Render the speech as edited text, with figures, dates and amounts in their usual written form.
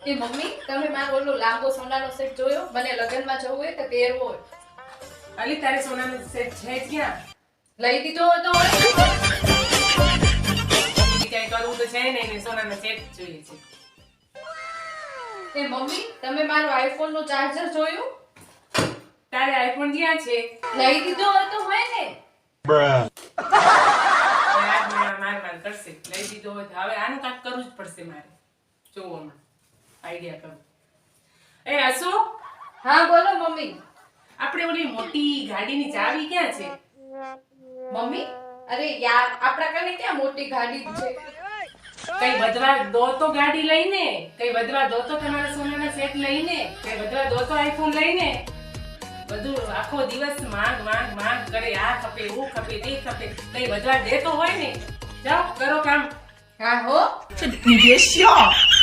એ mummy તમે મારો ઓલો લાંબો સોનાનો સેટ જોયો? મને લગ્નમાં જવું હોય તો પહેરવો હોય. અલી તારે સોનાનો સેટ છે ક્યાં? લઈ દીધો હોય તો હોય. કઈ કરવું તો છે નહીં ને સોનાનો સેટ જોઈએ છે. એ મમ્મી તમે મારો આઈફોન નો ચાર્જર જોયું? તારે આઈફોન ક્યાં છે? લઈ દીધો હોય તો હોય ને. આજ માર કરશે. લઈ દીધો હોય તો હવે આનું કાંઈક કરવું જ પડશે મારે. જોવો હમણાં આઈડિયા કરું. એ હસુ, હા બોલો મમ્મી. આપણે ઓલી મોટી ગાડીની ચાવી ક્યાં છે? મમ્મી અરે યાર આપણા કને ક્યાં મોટી ગાડી છે. કઈ વધવા દો તો ગાડી લઈને, કઈ વધવા દો તો તમારા સોનાના સેટ લઈને, કઈ વધવા દો તો આઈફોન લઈને. બધું આખો દિવસ માંગ માંગ માંગ કરે. આ ખપે, હું ખપે, તે ખપે. કઈ વધવા દે તો હોય ને. જાઓ કરો કામ. હા હો. 你别笑。